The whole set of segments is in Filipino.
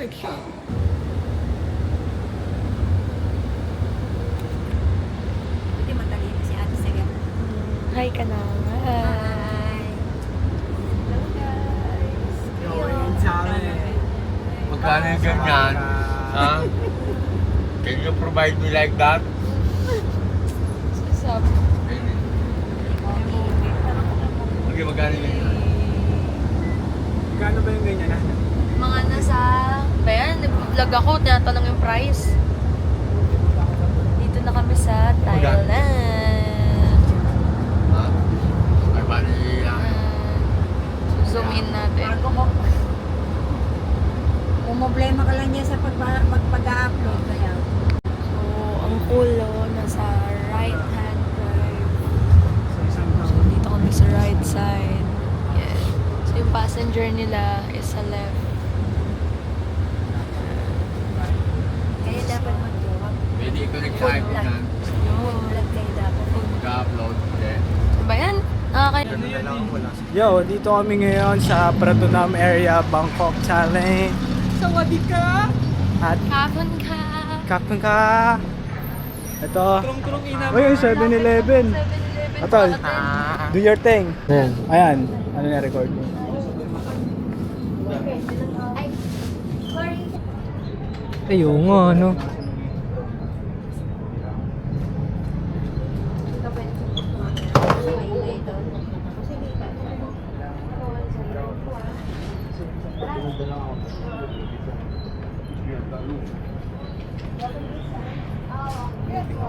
Perfect siya. Buti matalino si Ate Sagat. Hi ka na. Hi! Hello guys! Magkano yung ganyan? Ha? Can you provide me like that? Sabi. Okay, magkano yung ganyan? Magkano ba yung ganyan? Mga nasa... Bayan, nag-vlog ako, tinatanong yung price. Dito na kami sa Thailand. Ha? Ay, bali Zoom in natin. Kung problema ka lang niya sa pag-upload kaya. So, ang ulo nasa right hand drive. So, dito kami sa right side. Yeah. So, yung passenger nila is sa left. Kaya dapat mag-vlog. pwede ko nag-type na Vlog kayo dapat. mag-upload. Okay. So, ba yan? Nakakaya. Yo, dito kami ngayon sa Pratunam area, Bangkok, Thailand. Sawadee ka! At Kapon ka! kapon ka! Ito. Uy, yung 7-Eleven. 7-Eleven. Atol. Bakit? Do your thing. Ayan. Ano na-record mo? Ayun nga, ano?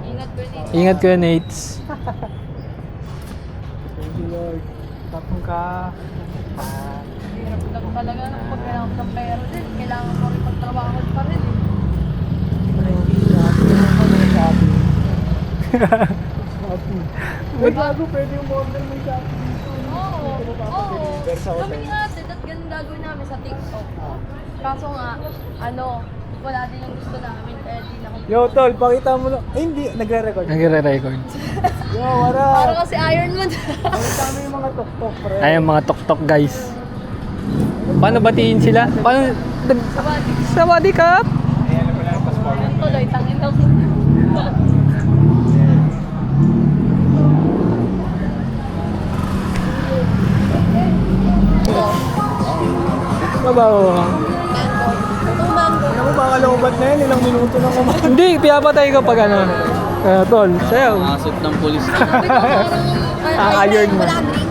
Ingat ko dito. Ingat ko, Nates. Thank you, Lord. Kapon ka. Hirap lang talaga nung pag kailangan ko ng pera din. Kailangan mo rin magtrabaho pa rin eh. Wait, bago pwede yung order mo sa Oo. Oo. Sa hotel. Kami natin at ganun gagawin namin sa TikTok. Kaso nga, wala din yung gusto namin. Eh, di na kami. Yo, tol, pakita mo na. Ay, hindi. Nagre-record. Nagre-record. Yo, wala. Parang kasi Iron Man. Pakita mo yung mga tok-tok, pre. Ayan mga tok-tok guys. Paano batiin sila? Paano? Sawadee Cup! Ayan, wala yung passport. Ang tuloy, tangin lang. Mabaho. Itong mango. Ano mo, baka loobat na yan. Ilang minuto na kumain. Hindi, pinapatay ko pag ano. Tol, sayaw. Asot ng polis. Sabi ko parang Iron mo. Wala drink.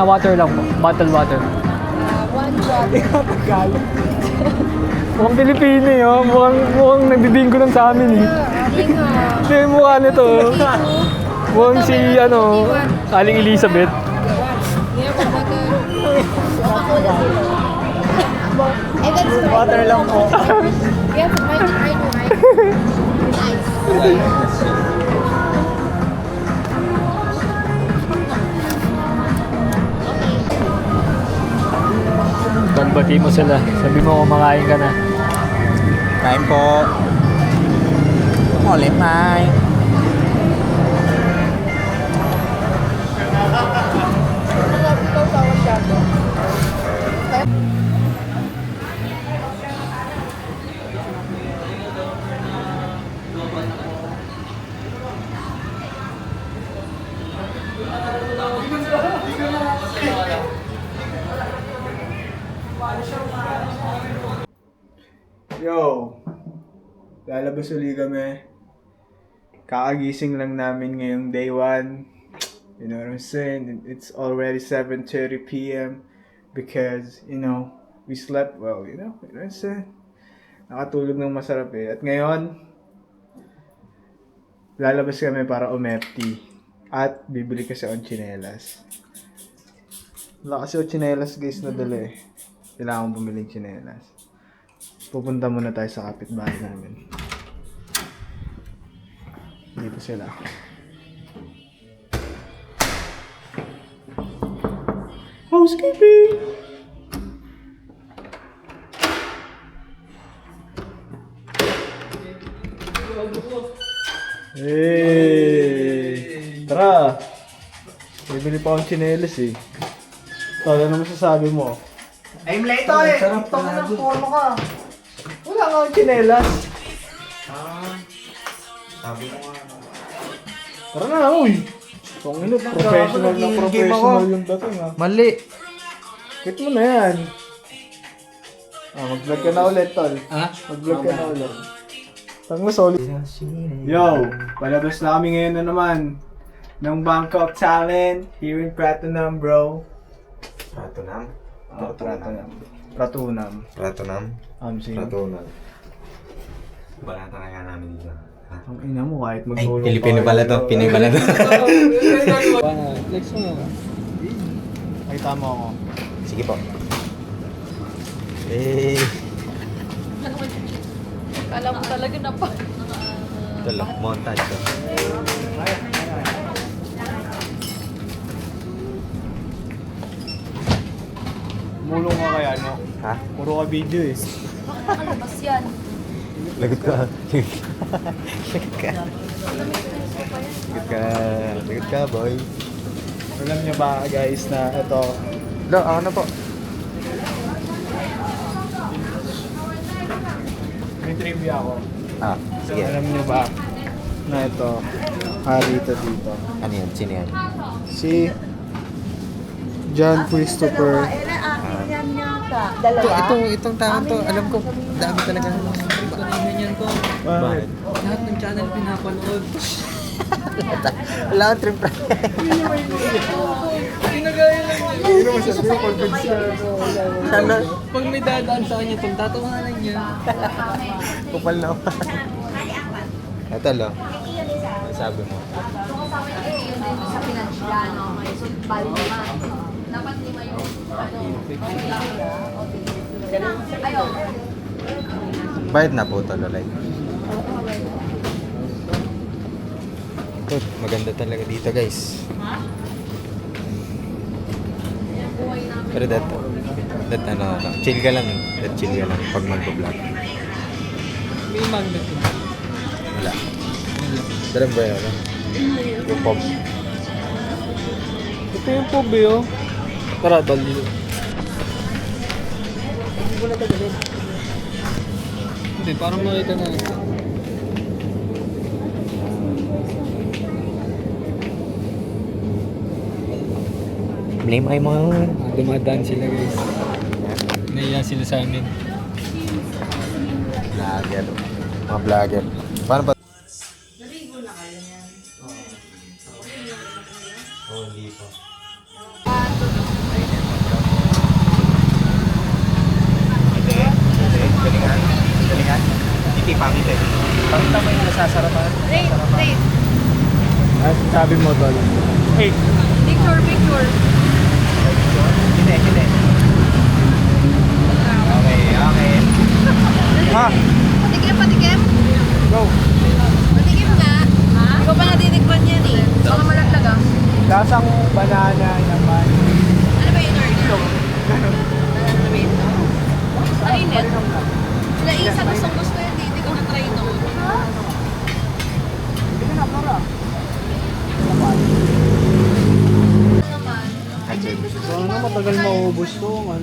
Water lang po. Bottle water. one drop. Tagalog. Mukhang Pilipino eh, oh. Mukhang nagbibingko lang sa amin eh. Ito yung mukha nito. oh. Mukhang si, Aling Elizabeth. Eh, that's right. Water lang po. Yeah, but I know, right? Nice. Bagbati mo sila. Sabi mo kumakain ka na. Kain po. Ulit, Mike. Yo, lalabas uli kami. Kakagising lang namin ngayong day 1. You know what I'm saying? It's already 7:30 p.m. because, we slept well, you know what I'm saying? Nakatulog ng masarap eh. At ngayon, lalabas kami para umepti. At bibili kasi ang tsinelas. Wala kasi ang tsinelas guys na dala eh. Kailangan kong bumili ng tsinelas. Pupunta muna tayo sa kapitbahay namin. Dito sila. Housekeeping! Hey! Tara! Bibili pa akong tsinelas eh. Ano masasabi mo? I'm late ulit. Sarap na ng porno ka. lang ang chinelas. Sabi ko nga. Tara na, uy. Kung ano, professional na professional yung dating ha. Mali. Quit mo na yan. Mag-vlog ka na ulit, tol. Ha? Mag-vlog ka na ulit. Tang mo, solid. Yo, palabas na kami ngayon na naman ng Bangkok Talent here in Pratunam, bro. Pratunam? Pratunam. Sige. Pratunam. Balata na nga namin dito. Ang ina mo, kahit Ay, mag-solo Pilipino pa pala kayo. to. Pinoy pala to. Flex mo. Ay, tama ako. Sige po. Eh. Kala mo talaga na pa. Ito lang. Montage to. Mulong ka kaya, no? Ha? Puro ka video eh. Nakalabas yan. Lagot ka. Lagot ka. Lagot ka, boy. Alam niyo ba, guys, na ito, Lo, ako na po. may trivia ako. Ah, sige. Alam niyo ba na ito, hari ito dito. Ano yan? Sino yan? Si John Christopher. Akin yan yata. Itong tao to, alam ko, dami talaga. Ganyan ko. Bakit? Lahat ng channel pinapanood. Wala akong trip. Ginagaya lang niya. Hindi naman siya, hindi mo convince ka. Ano? Pag may dadaan sa kanya, itong tatawanan niya. Kupal na ako. Ito, lo. Ano sabi mo? Sa pinagsilano, may bali lima. Dapat lima yung ayaw. Bayad na po ito, lo. Like. Ito, maganda talaga dito, guys. Pero that ano, chill ka lang eh. Chill ka lang pag mag-vlog. May magnet mo. Wala. Darang ba yun? Yung pop. Ito yung pub eh, oh. Tara, dal dito. Hindi, parang makita na ito. Blame ay mo. Dumadaan sila, guys. Naiya sila sa amin. Vlogger. Mga vlogger. Paano ba? Oo, hindi pa. Galingan. Galingan. Hindi pangit eh. Pangit naman yung nasasarapan. Rate. At sabi mo, tol. Hey, Picture. Hindi. Okay. ha? Patikim. Go. Patikim nga. Ikaw pa natitikman yan eh. Baka malaglag ah. Lasang banana naman. Ano ba yun, Orly? Mainit. Sila isa gusto yan, hindi ko na-try noon. So, matagal maubos to, ang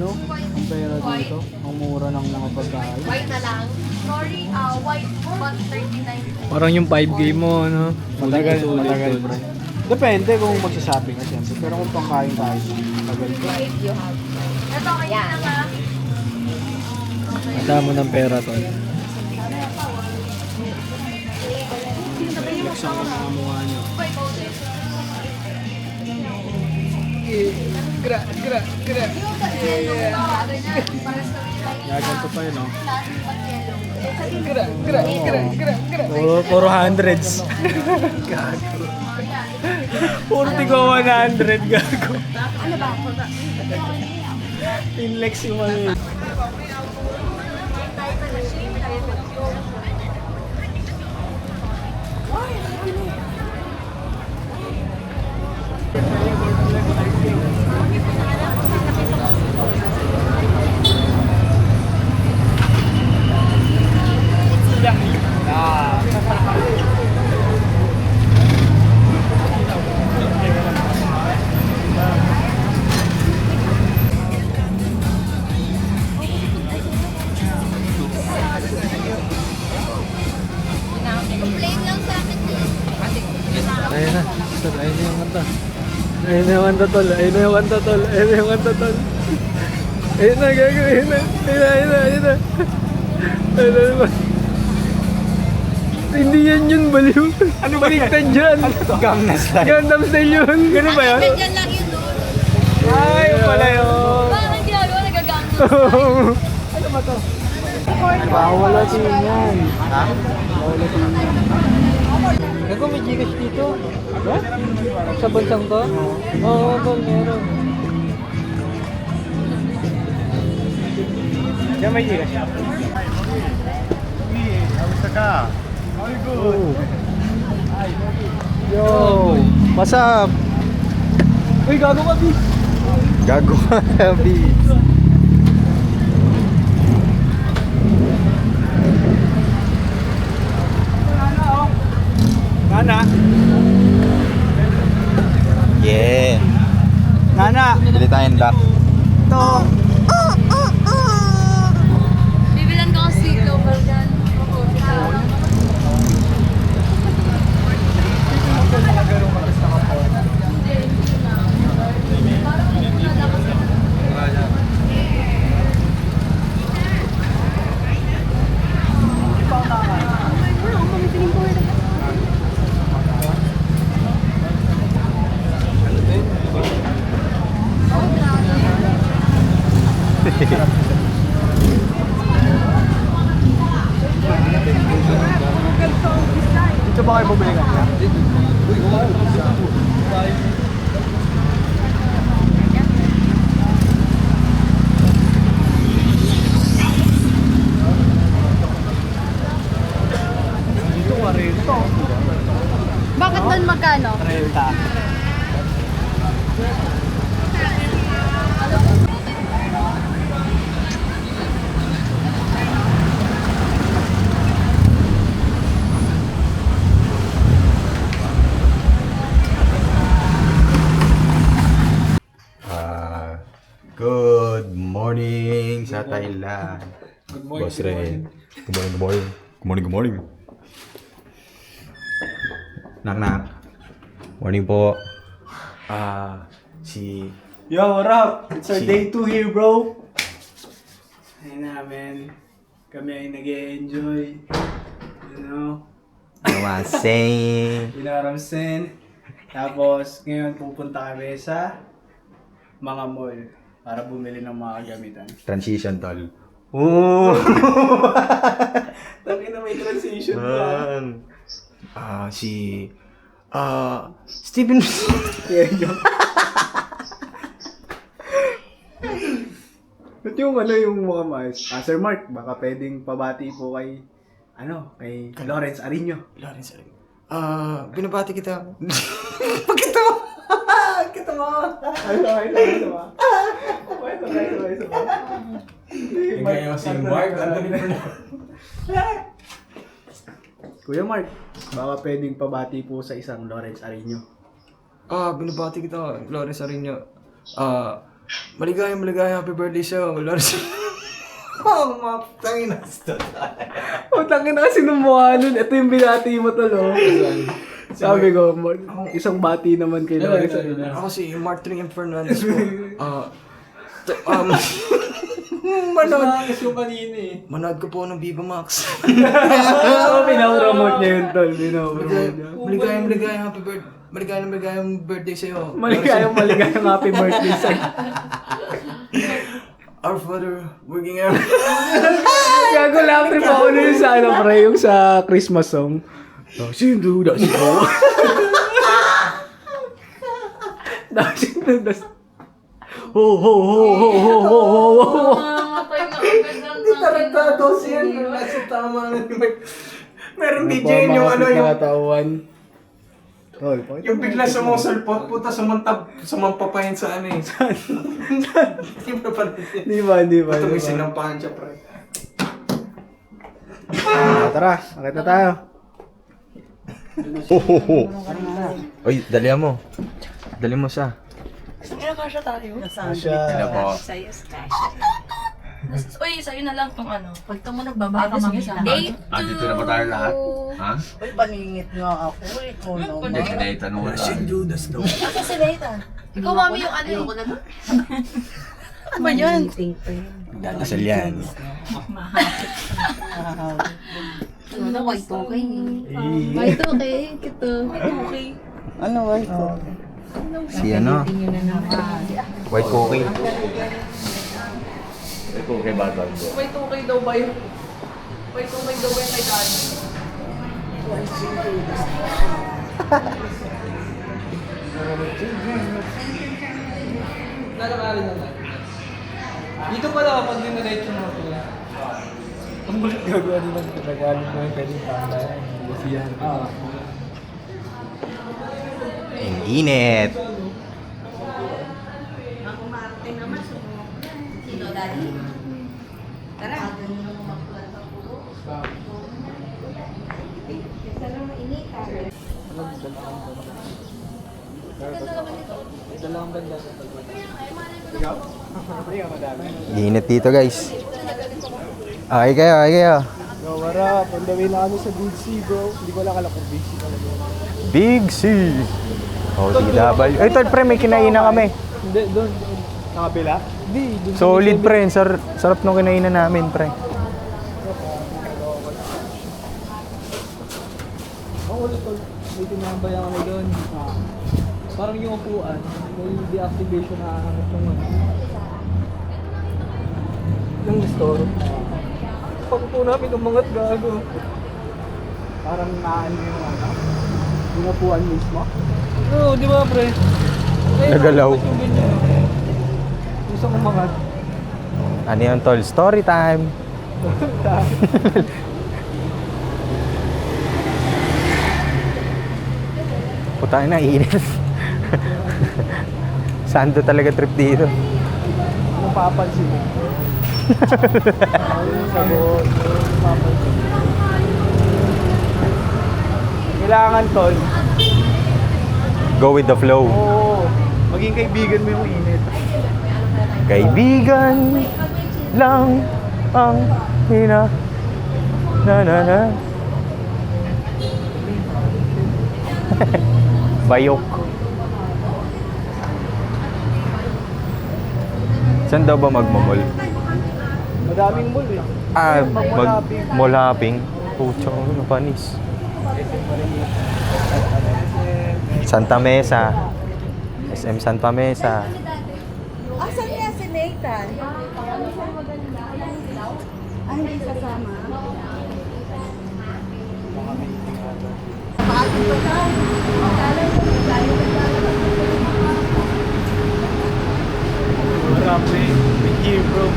pera dito. Ang mura ng mga pagkain. White na lang. Sorry, white but 39. Parang yung 5 game mo, ano? Matagal, Sulit. bro. Depende kung magsasabi ka siyempre. Pero kung pangkain tayo, matagal ko. White you have. Ito, kaya na nga. Mata mo ng pera to. Flex ang mga mukha niyo. Ganito pa yun, no? Puro hundreds. Gago. Puro tigo 100, gago. Ano ba? Inlex yung ano yun. Ayun na. Tol, ayun na yung kanta. Ayun na yung kanta, tol. Ayun na yung kanta, tol. Ayun na yung kanta, tol. Ayun na, gago. Ayun na. Ayun na. Ayun na. Hindi yan yun, baliw. Ano ba yan? Dyan. Gangnam Style. Gangnam Style yun. Ganun ba yun? Ganyan lang yun doon. Ay, yung pala yun. Bakit ginagawa nagagamit? Bawal natin yan. Ha? Gago, may Gcash dito. Ha? Sa bansang to? Oo, tol, meron. Diyan may Gcash. Kamusta ka? Yo, what's up? Uy, gago ka, B. Gago ka, Beats. Nana. Yeah. Nana. Bili tayong lock. Ito. Bibilan ko ang sweet local dyan. Dito ba kayo bumili ka? Dito ka rin. Bakit doon magkano? 30. Good morning sa Thailand. Good morning. Boss Ren. Good morning, good morning. Good morning, good morning. Nak. Morning po. Yo, what up? It's our Si- day 2 here, bro. Ayun namin. Kami ay nag-e-enjoy. You know? Namasay. Inaramsin. Tapos, ngayon pupunta kami sa mga mall para bumili ng mga gamitan. Transition, tol. Oh! Taki na may transition pa. Steven. At yung yung mga mais. Sir Mark, baka pwedeng pabati po kay, kay Lawrence Arino. Lawrence Arino. Binabati kita. Kita mo! Ay, Kaya si Mark, Kuya Mark, baka pwedeng pabati po sa isang Lawrence Arino. Binabati kita, Lawrence Arino. Maligayang happy birthday sa'yo, Lawrence. Tangin na. Tangin na kasi nung mukha nun. Ito yung binati mo to, no? Sabi ko, isang bati naman kay Lawrence Arino. Ako si Mark Tring Fernandez po. Manood ko po ng Viva Max. Pinapromote niya yun, tol. Pinapromote niya. Maligayang birthday sa'yo. Maligayang happy birthday sa'yo. Our Father, working out. Gago lang trip ako na yun sa pre, yung sa Christmas song. Sinduda si Bo. Sinduda si Ho ho ho ho ho ho ho ho. Mamatay na agad ng Tarantado siya. Nasa tama na. Meron DJ yung Nakatawan. yung bigla sumasalpot, puta sumampapahin sa ano eh. Di ba pa rin? Di ba? Ito may sinampahan siya, pre. Tara, akit na tayo. Uy, dalihan mo. Dali mo siya. Kaya kasya tayo. Asya. Ano po? Uy, sa'yo na lang tong ano. Pag ito mo nagbaba ka mamita. Day 2. Dito na ba tayo lahat? Ha? Uy, paningit nga ako. Ikaw naman. Hindi, kinaitan mo na. Asa si Leita? Ikaw, mami, yung ano Ayoko na. Ano ba yan? Dasal yan. Ano na, white okay. Bye, okay. Kito. Ano white okay? Si ano? Tingin na naman. White cookie. Ito kay Batang ko. Wait, okay daw ba yun? Wait, okay daw ba yun kay Daddy? Lalakarin naman. Dito pala kapag diniretso mo ito. Ang bulit gagawa din ng nagalit mo yung pwedeng pangalan. Kasi yan. Ang init. Dalawang ganda. Init dito guys. Okay kayo. Yo, what up? On the way na kami sa Big C, bro. Hindi ko lang alam kung Big C talaga. Big C. Oh, DW. Ay, tol, pre, may kinainan kami. Hindi, doon. Nakabila? Hindi. Doon Solid, pre. Sarap nung kinainan namin, pre. Ang ulit tol. May tinambay kami doon. Parang yung upuan. May deactivation na hangat yung ano. Yung store. Pag-upo namin, umangat gago. Parang naano yung ano. Yung upuan mismo. Oo, di ba pre? Nagalaw. Yung ganyan. Yung isang umangat. Ano yun, tol? Story time. Putang na, init. Saan to talaga trip dito? Anong papansin mo? Ayun, sagot. Papansin. Kailangan tol. Go with the flow. Oo. Maging kaibigan mo yung init. Kaibigan lang ang hina. Na. Bayok. Saan daw ba magmamall? Madaming mall eh. Mall hopping. Pucha, ano panis. Santa Mesa. SM Santa Mesa. Asan niya si Nathan? Ay, hindi kasama. Marami. With you, bro.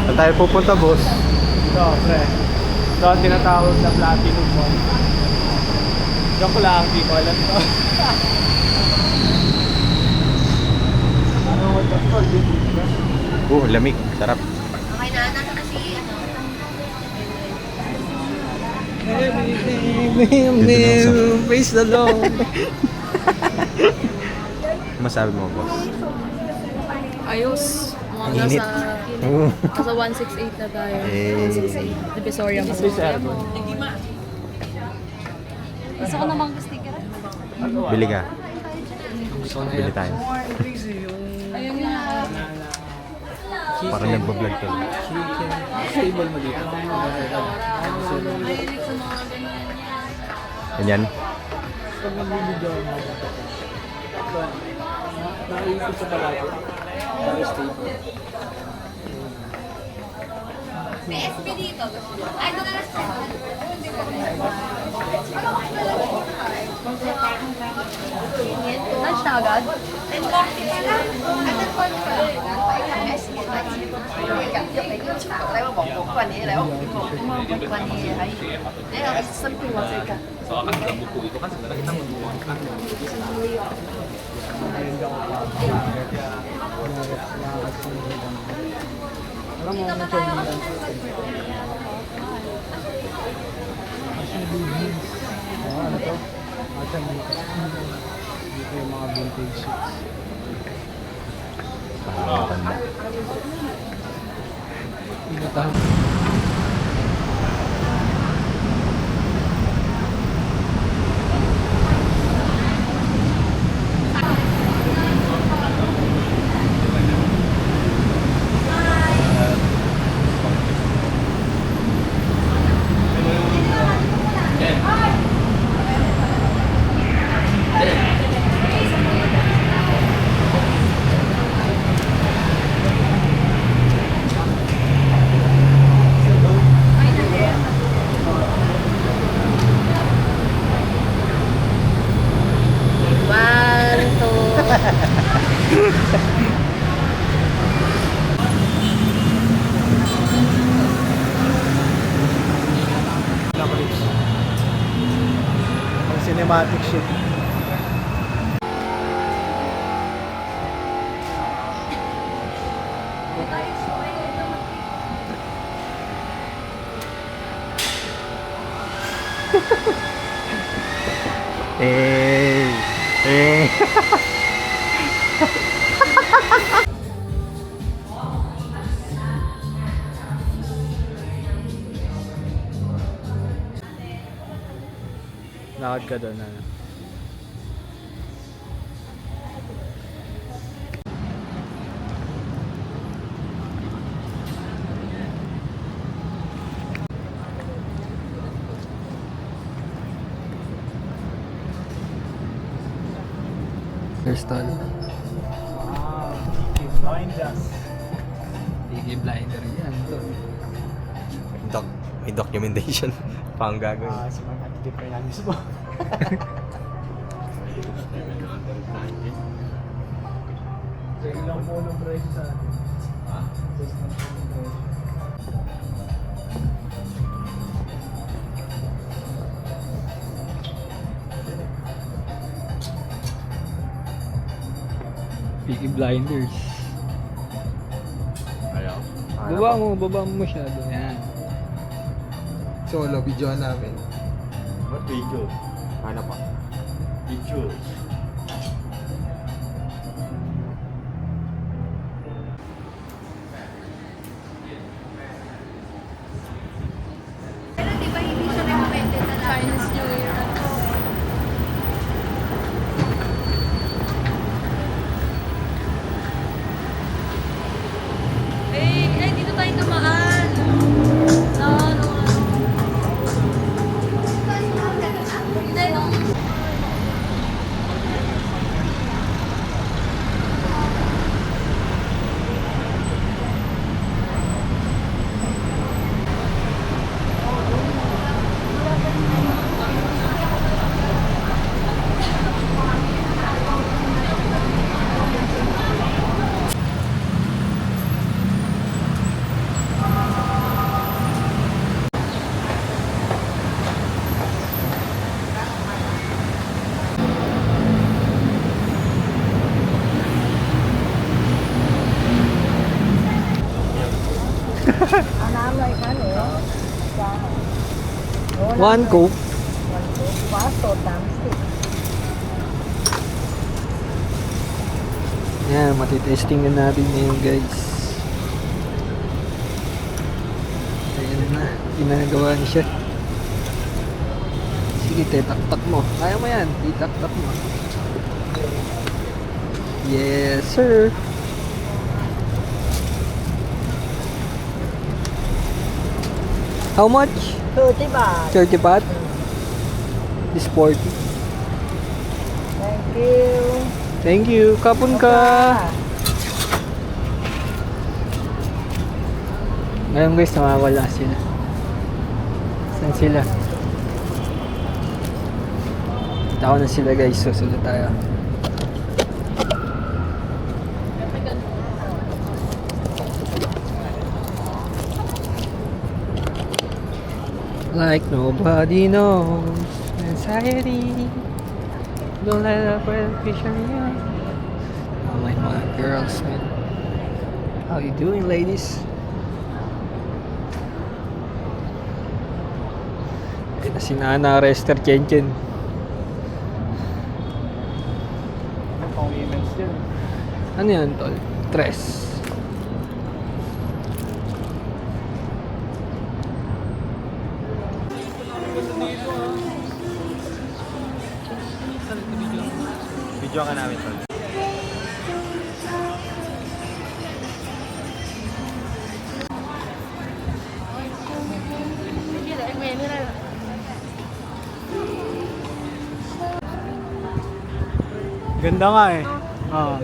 Saan tayo pupunta, boss? Ito, pre. Ito ang tinatawag na Platinum Mall. Joke lang, di ko alam to. Ano mo ito? Lamig. Sarap. Okay na, nasa kasi ano. Praise the Lord. Masabi mo, boss? Ayos. Mga Init. nasa 168 na tayo. Eh. 168. Divisoria mo. Gusto ko namang sticker. Bili ka. Bili tayo. Ayun nga. Parang nagbablog ka. Stable mo dito. Mahilig sa mga ganyan. Ganyan. Pag nag-video mo, nakaisip sa palagi. Para stable. May SB dito. Ay, ito na lang sa lunch na agad? 10:40 pa lang. Ay, 10:40 pa lang. Alam mo, Ano to? Asan dito? Dito yung mga vintage shoes. Parang matanda. Inatahan. Ang cinematic shit. Lakad ka doon, ano? Hairstyle. Wow, blind us. Piggy blinder yan. May documentation. Pang gagawin. Sa mga anti-depressants mo. So, ilang po ng presyo sa atin? Ha? Piggy blinders. Ayaw. Baba mo masyado. Yan. Solo, videoan namin. What video? Ano pa? Video. Pero di ba hindi siya recommended na Chinese New Year. Dito tayo dumaan. No. Hindi, no. One Coke. Yan, matitesting na natin ngayon guys. Ayan na, ginagawa niya siya. Sige, titak-tak mo. Kaya mo yan, titak-tak mo. Yes, sir. How much? 30 baht. 30 baht? This 40. Thank you. Thank you. Kapon ka. Ngayon guys, nawawala sila. Saan sila? Tao na sila guys. Susunod tayo. Like nobody knows anxiety. Don't let a friend picture you. Oh my girls, man. How you doing, ladies? Si Nana Rester Chenchen. Pang women's dyan. Ano yan, tol? Tres. Video ka namin, tol. Ganda nga eh. Ah.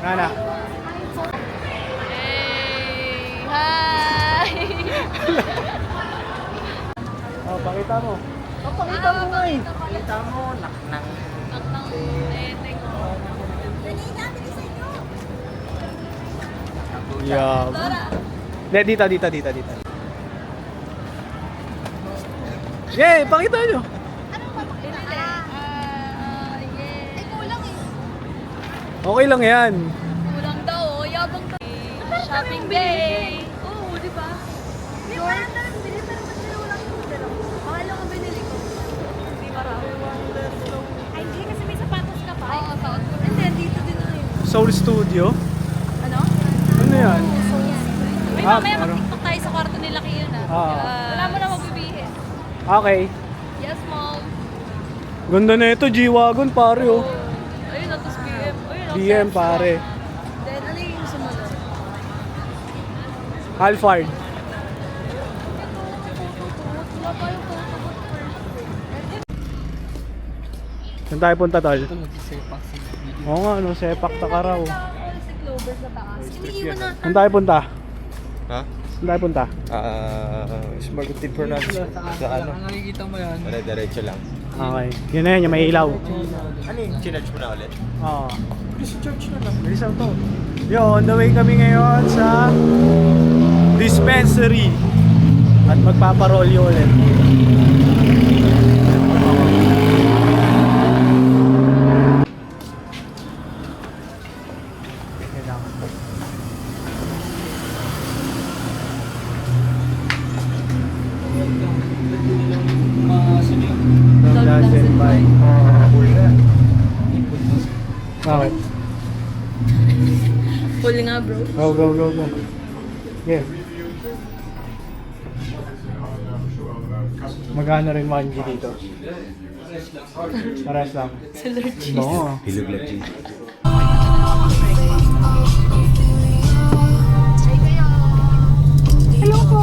Nana. Hey! Hi! Oh, pakita mo. Oh, pakita mo nga eh. Pakita mo. Naknang. Naknang neteng ko. Yeah. Dito. Yay, pakita nyo. Okay lang yan. Kulang daw, yabang ka. Shopping day! Oo, di ba? Hindi, parang binili pa naman sila walang yung mahal lang ang binili ko. Hindi marami. Ay, hindi kasi may sapatos ka pa. Oo, saot ko. And then, dito din na yun. Soul Studio. Ano? Ano yan? May Ah, mamaya ano? mag-tiktok tayo sa kwarto nila kayo na. Wala mo na magbibihin. Okay. Yes, mom. Ganda na ito, G-Wagon pare oh. Ayun, tapos BM. Ayun, BM pare. Then, ano yung sumunod? Alphard. Wala pa yung photo booth first. Saan tayo punta, tol? Oo nga, no, sepak takaraw. Si Clover sa taas. Iniiwan na. Saan tayo punta? Ha? Saan tayo punta? Smargutin for na sa ano? Nakikita mo yan. Wala, diretso lang. Okay. Yun na yun, yung may ilaw. Ano yung chinarge mo na ulit? Oo. Sa church na lang. Bilis to. Yo, on the way kami ngayon sa dispensary. At magpaparolyo ulit. Doesn't buy. Bakit? Full nga, bro. Go. Yeah. Magkano rin 1G dito? Pares lang. Sa Lord Jesus. Oo. Hilog lang, G. Hello po.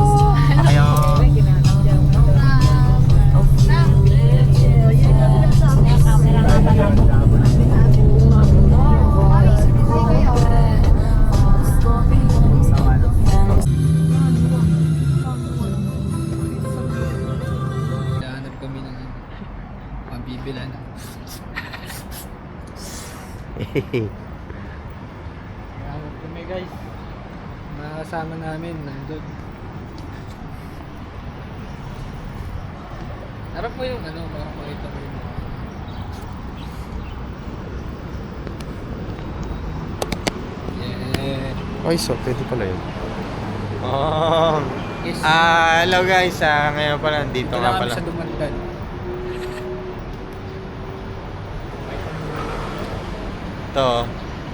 Hanap kami ng mabibilan. Hanap kami guys. Mga kasama namin nandun. Harap mo yung ano, baka makita mo yung mga yeah. Ay, so pwede pala yun. Yes. Hello guys. Ngayon pala, dito Ito nga lang kami pala. sa Dumandan. Ito,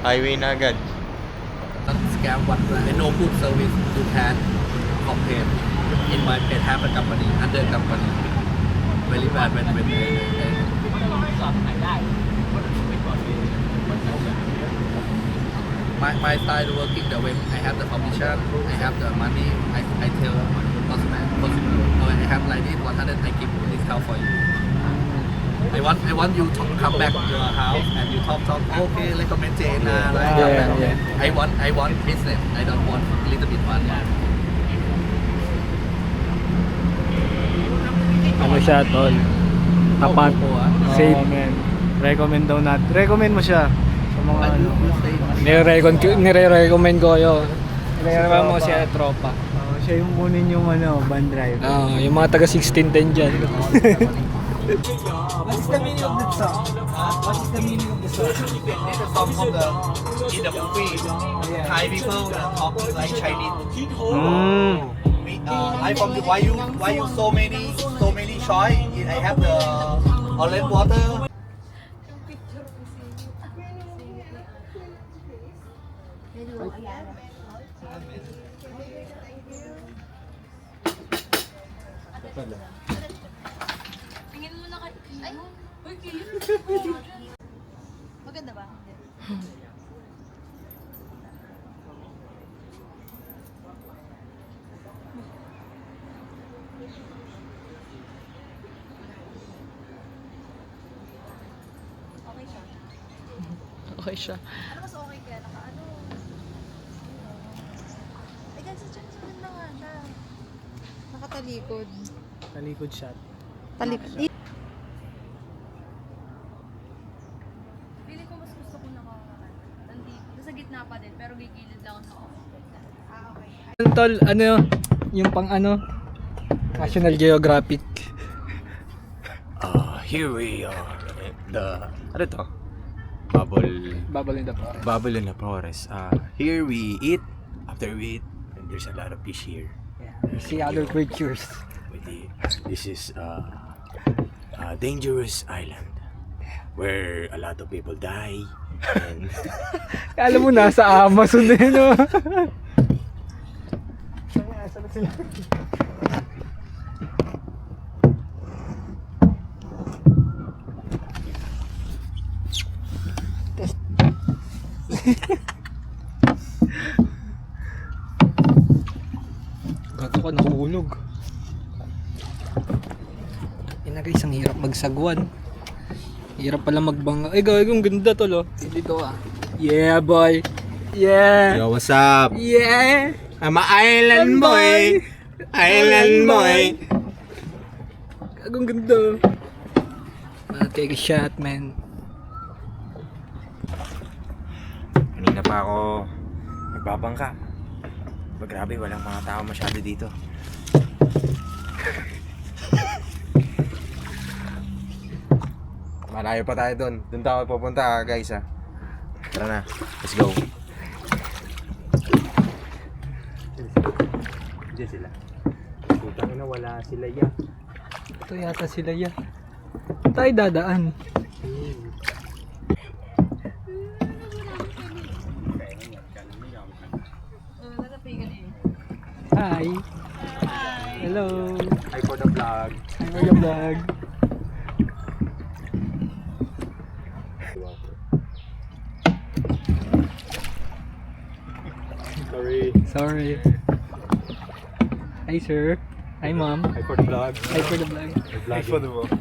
highway na agad. Not scam what no good service you can complain in my pet have a company under company very bad when my style working the way I have the commission I have the money I tell customer no I have like this 100 I give discount for you I want you to come back to your house and you talk okay recommend Jane like Yeah. I want business. I don't want little bit money. Ano siya, tol? Tapat. Opo, ah. Safe. Man. Recommend daw natin. Recommend mo siya sa mga But ano. you say Nire-recommend ko kayo. Nire-recommend mo siya tropa. Siya yung kunin yung van drive. Yung mga taga 1610 dyan. What is the meaning of the song? What is the meaning of the song? It's a song from in the movie. Thai people talk like Chinese. I from the why you so many choice. I have the orange water. Tingin mo na ay, uy, maganda ba? Okay siya. Okay siya. Ano mas okay kaya ano? Ay, ganun sa na nga siya. Nakatalikod. Talikod shot. Talikod. Feeling ko mas gusto ko nandito. Sa gitna pa din, pero gigilid lang ako sa office. Okay. Tol, ano yung pang ano? National Geographic. Here we are. Ano to? Bubble in the forest. Bubble in the forest. Here we eat. After we eat, and there's a lot of fish here. Yeah. See other creatures. This is a dangerous island where a lot of people die. And Alam mo, nasa Amazon din, no? Gato ka, nakuulog. Ina guys, ang hirap magsagwan. Hirap pala magbanga. Ay, gagawin, ganda tol, oh. Dito ah. Yeah, boy. Yeah. yo, what's up? Yeah. I'm a island boy. Island boy. Gagawin, ganda. Take a shot, man. Kanina pa ako nagbabangka. But grabe, walang mga tao masyado dito. Malayo pa tayo doon. Doon tayo pupunta, guys, ha. Tara na. Let's go. Diyan sila. Putang ina, wala sila ya. Ito yata sila ya. Tayo dadaan. Hi. Hello. Hi for the vlog. Hi for the vlog. Sorry. Hi sir. Hi ma'am. Hi for the vlog. Hi for the vlog. Hi for the vlog.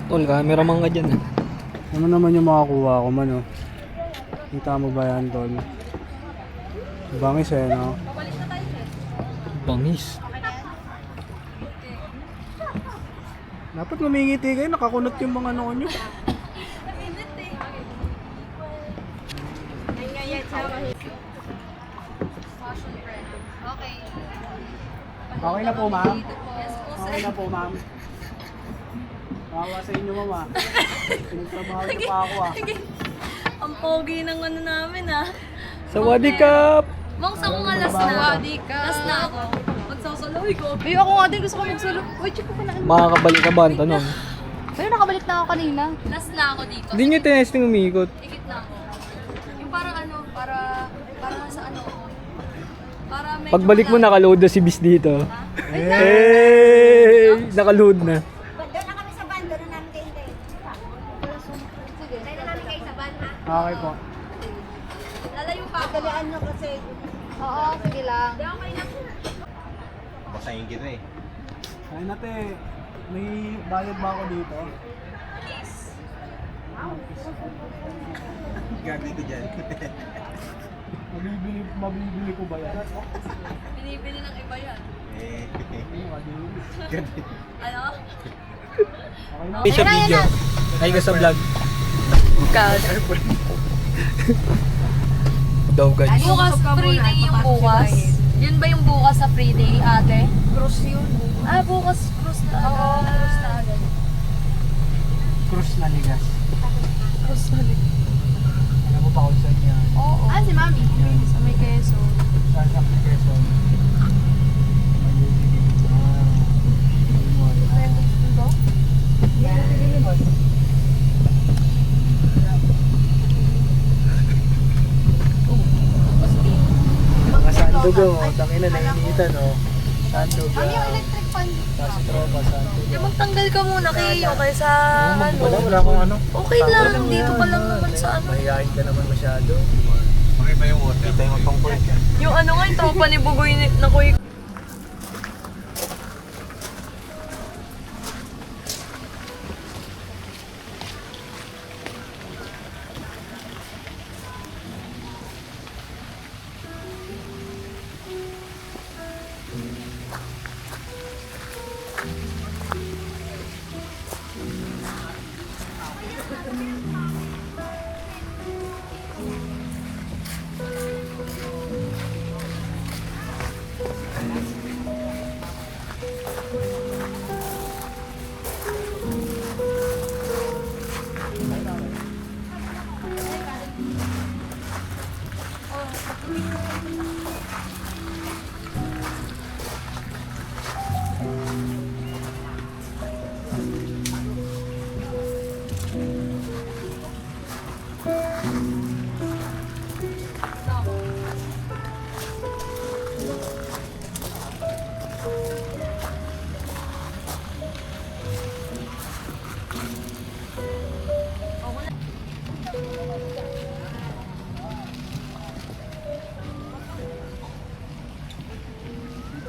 Tol, cameraman ka dyan. Ano naman yung makakuha ko man, oh. Kita mo ba yan, tol? Bangis eh, no? Papalis na tayo, sir. Bangis. Okay na yan? Dapat ngumingiti kayo, nakakunot yung mga noo nyo. Init eh. Ngayon, fashion brand. Okay. Okay na po, ma'am. Yes po, sir. Okay na po, ma'am. Kawawa sa inyo, mama. Pinagtrabaho niyo pa ako, ah. Ang pogi ng ano namin, ah. Sawadee Cup! Mongs, ako nga last na. Last na ako. Magsasaloy ko. Ay, ako nga din gusto ko magsalo. Uy, check ko pa na. Makakabalik ka ba ang tanong? Pero nakabalik na ako kanina. Last na ako dito. Hindi nyo tinesting umikot. Ikit na ako. Yung parang ano, para sa ano, Para medyo Pagbalik mo, malalim. nakaload na si Bis dito. Hey! Nakaload na. Doon na kami sa van, doon na namin kayo hintayin. Sige. Doon na namin kayo sa van, ha? Okay po. Lalayo pa ako. Dalian nyo kasi. Oo, sige lang. Hindi okay na po. Basahin kita eh. Ay nate, may bayad ba ako dito? Gabi ko dyan. Mabibili ko ba yan? Binibili ng iba yan. Eh. Ano? Sa video. Ay ka sa vlog. Daw guys. Bukas free day yung bukas. Yun ba yung bukas sa free day, ate? Cruise yun. Ah, bukas cruise na. Oo, cruise na agad. Cruz na ligas. Cruise na agad. Alam mo pa kung saan yan? Oo. Ah, si Mami. Sa may keso. Saan ka may Quezon? Mga sandog mo, tangina na initan o. Sandog. Mami, yung electric fan. Kasi tropa, sandog. Di magtanggal ka muna kayo kaysa ano. Wala akong ano. Okay lang, dito pa lang naman sa ano. Mahihain ka naman masyado. Okay ba yung water? Kita yung tungkol. Yung ano nga, yung tropa ni Bugoy na kuy.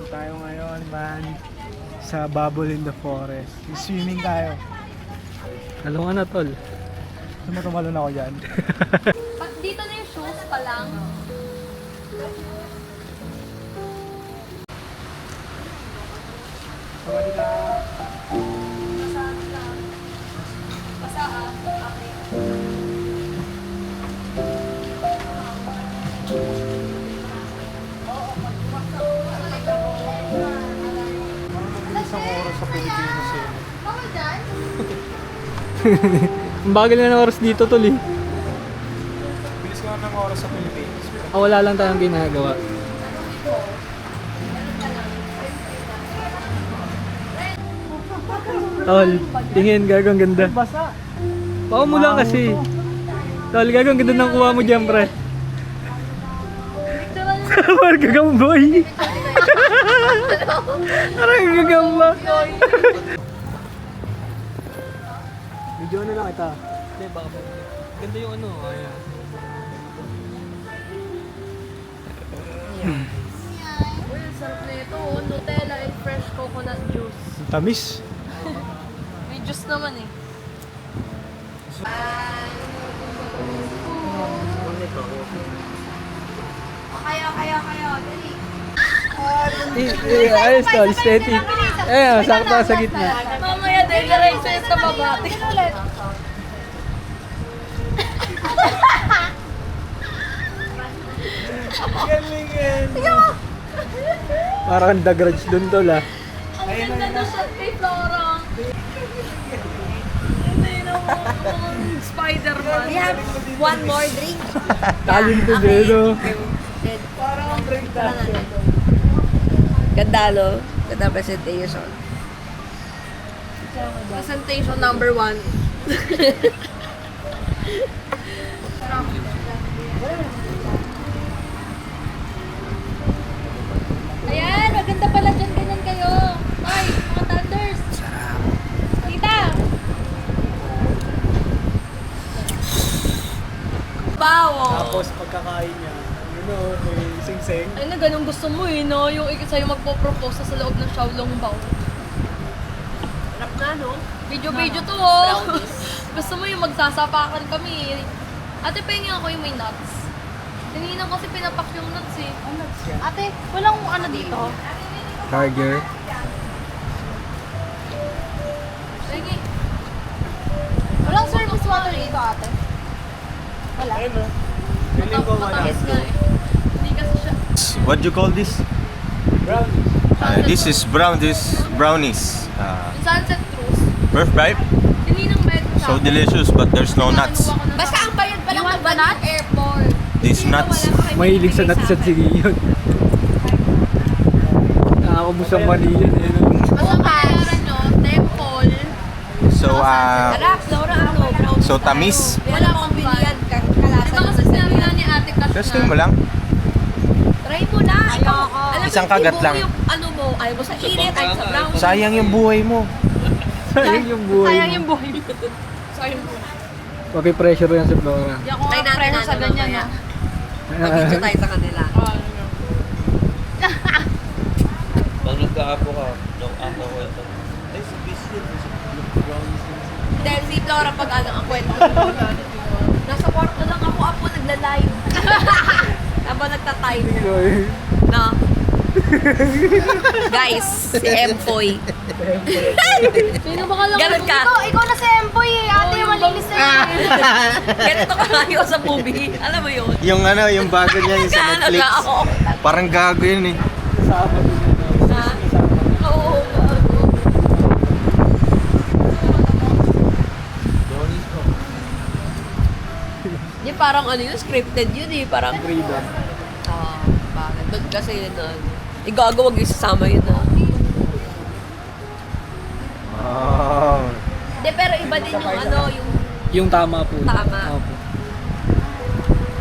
Tayo ngayon man sa Bubble in the Forest. Swimming tayo. Alam na tol. Tumatalon ako dyan. Dito na yung shoes pa lang. Basa ah. Okay. Isang oras sa Pilipinas eh. Ang bagal na ng oras dito tol eh. Bilis nga ng oras sa Pilipinas. Wala lang tayong ginagawa. Tol, tingin, gagawang ganda. Basa! Pao mo lang kasi. Tol, gagawang ganda ng kuha mo dyan, pre. Parang gagamboy. Parang gagamba. Video na lang kita. Hindi, baka ganda yung ano. Ayan. Uy, ang sarap na ito. Nutella and fresh coconut juice. Tamis. May juice naman eh. Ayos tol, aesthetic. Eh, sakto sa gitna. Mamaya din, diretso yun sa babati. Galing yan. Parang the garage dun tol ah. Ang ganda na siya kay Flora. Hindi naman. Spider-Man. We have one more drink. Talented eh, no? Ganda, no? Ganda presentation. Presentation number 1. Maganda pala dyan, ganyan kayo. Ay, mga thunders. Sarap. Tita. Bawo. Tapos pagkakain niya, may sing-sing. Ay na, ganun gusto mo eh, no? Yung sa'yo magpo-propose sa loob ng Shaolong Bao. Sarap na, no? Video to, oh. Gusto mo yung magsasapakan kami. Ate, pahingin ako yung may nuts. Tinignan kasi pinapak yung nuts eh. Ate, walang ano dito? Burger. Sige. Walang service water dito, ate. Wala. Matamis nga eh. Hindi kasi siya. What do you call this? This is brownies. Yung sunset cruise. Perfect, right? Tininang bed sa So delicious, but there's no nuts. Basta ang bayad pa lang ng banat airport. These nuts. Mahilig sa nuts at sige yun. Nakakabos ang mali yun eh. Ano, temple. So Sarap, Laura, ano, brown. so tamis. Wala akong bilihan kalasan. Diba kasi sinabi nga ni ate Kat Testing mo lang. Try mo na. Ikaw, alam mo, Isang kagat hindi lang. Yung, ano mo, ayaw mo sa init, ayaw sa brown. Sayang yung buhay mo. Sayang yung buhay Sayang mo. yung buhay mo. Sayang yung buhay. Huwag kayo pressure yan sa Flora. Hindi ako Try natin pressure sa ano ganyan, mamaya. no? Mag-video tayo sa kanila. Pag nagkaapo ka, nung ako ito. Dahil si Flora pag ano ang kwento. Nasa kwarto lang ako nagla-live. Habang nagta-time. No? Guys, si Empoy. Sino ba ka lang? Ganun ka. Ikaw na si Empoy eh. Ate, malinis na yun. Ganito ka kayo sa movie. Alam mo yun? Yung yung bago niya yung sa Nag-ano Netflix. na ako. Parang gago yun eh. Oo. Di parang ano yun, scripted yun eh. Parang... bakit? Doon kasi yun na... Igago, wag yung sasama yun na. Oh. Hindi, pero iba din yung ano, yung... Yung tama po. Tama. Opo.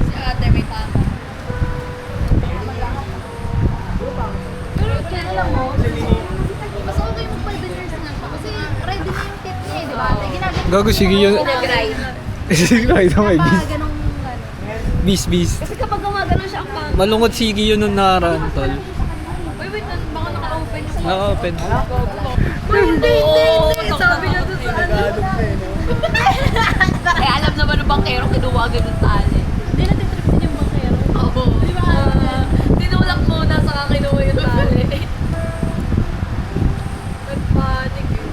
Si ate may tama. Pero alam mo, mas okay mo 5 years na siya. Kasi ready na yung tip niya eh, di ba? Ate, ginagawa Gago, sige yun. Nag-grind. Sige, kahit na may pa bis. ganong Bis. Kasi kapag gumagano siya ang pang... Malungkot sige yun nung nakaraan, tol. Wait, baka naka-open yung Na-open. Hindi. Sabi niya doon sa ano. Eh, alam naman ng bangkero, kinuha agad ng tali. Hindi na titrip din yung bangkero. Oo. Di ba? Tinulak muna sa kinuha yung tali. Nagpanik eh.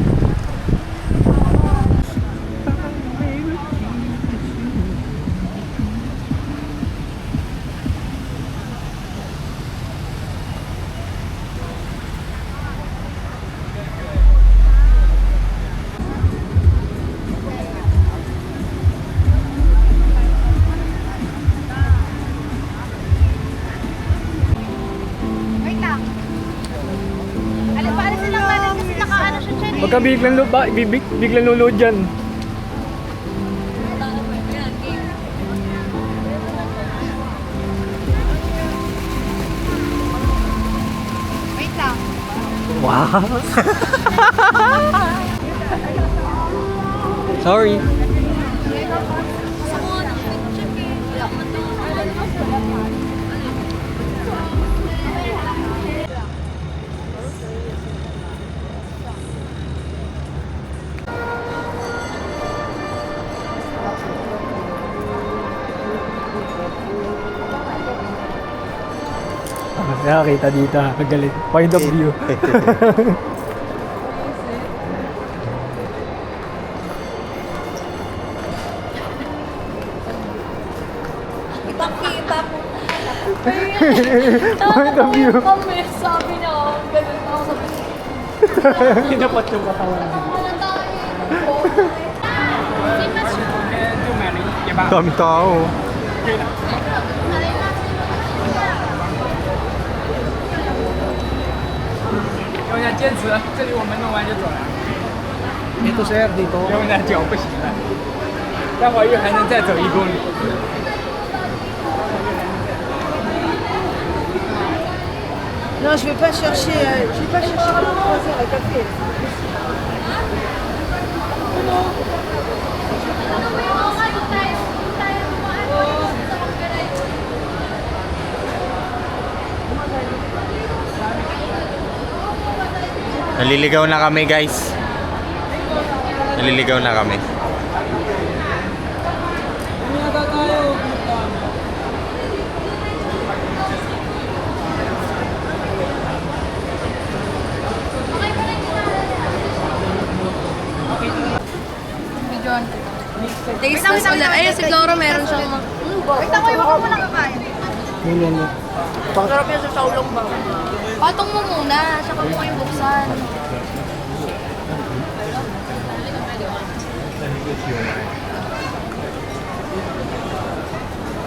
Wait lang. Paalisin lang natin kasi nakaano siya dyan eh. Pagka biglang lulod dyan. Wait lang. Wow. Sorry. Nakakita dito, magaling. Point of view. Kitang-kita po. Point of view. Kami, sabi niya, ganun ako sabi niya. Kinapat yung katawan. Dami tao. 用一下坚持，这里我们弄完就走了。Dito sir, dito. 用一下脚不行了，待会儿又还能再走1公里。Non, je vais pas chercher le croisière à café. Naliligaw na kami guys. Naliligaw na kami. Taste test ulit. Ayun, si Flora meron siyang mga... Wait lang, kayo mo lang kakain. Sarap yan sa saulong ba? Patong mo muna, saka mo kayo buksan.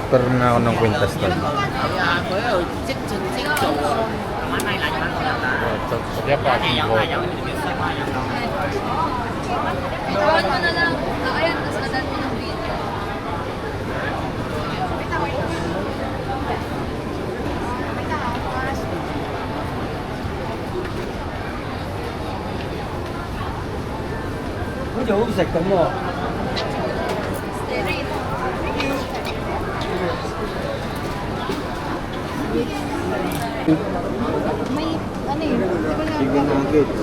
Pero na ako ng kwintas doon. Ikawan mo na lang. Ayan, tapos nadan mo ng video. May, ano yun? Chicken nuggets.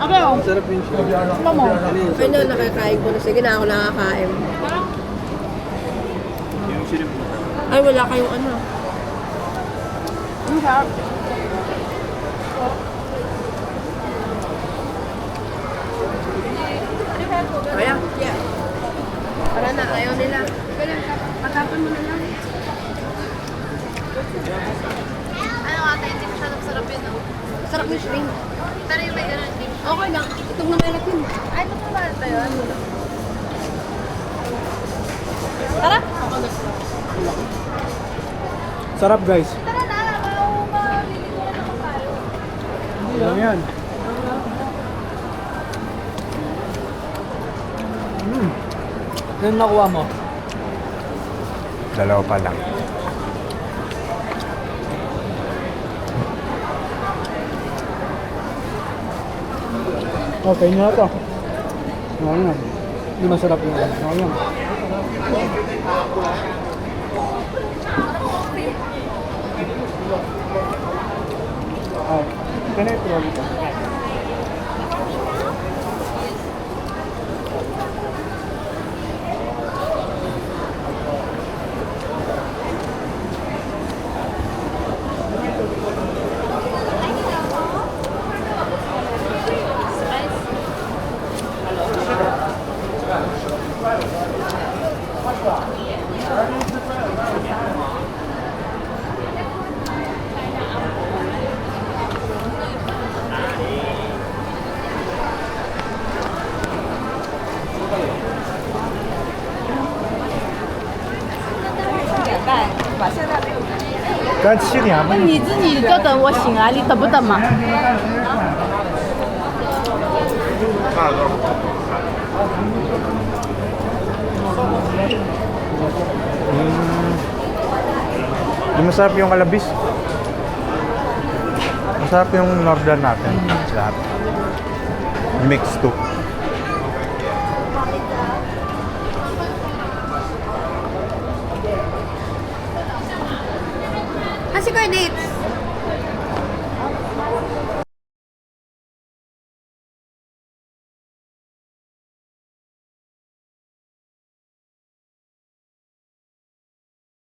Ano yun? Sarap yun siya. Ano mo? Ano, nakakain ko na. Sige na ako nakakain. Yung shrimp. Ay, wala kayong ano. Ang sarap. Kaya? Yeah. Para na, ayaw nila. Matapon mo na lang. Ano ata, hindi masyadong sarap yun, no? Sarap yung shrimp. Pero yung may ganun din. Okay lang. Itong namelat yun. Ay, ito pa ba yun? Tara! Sarap guys. Tara na, maliliguan ako tayo. Ano yan? Ano nakuha mo? Dalawa pa lang. Okay na ito. Oo nga. Hindi masarap yung ano. Oo nga. Ganito lang ito.你自己就等我醒啊，你等不等嘛？ Di masarap yung kalabis. Masarap yung northern natin. Lahat. Mix to. Ah, si Kuya Dates.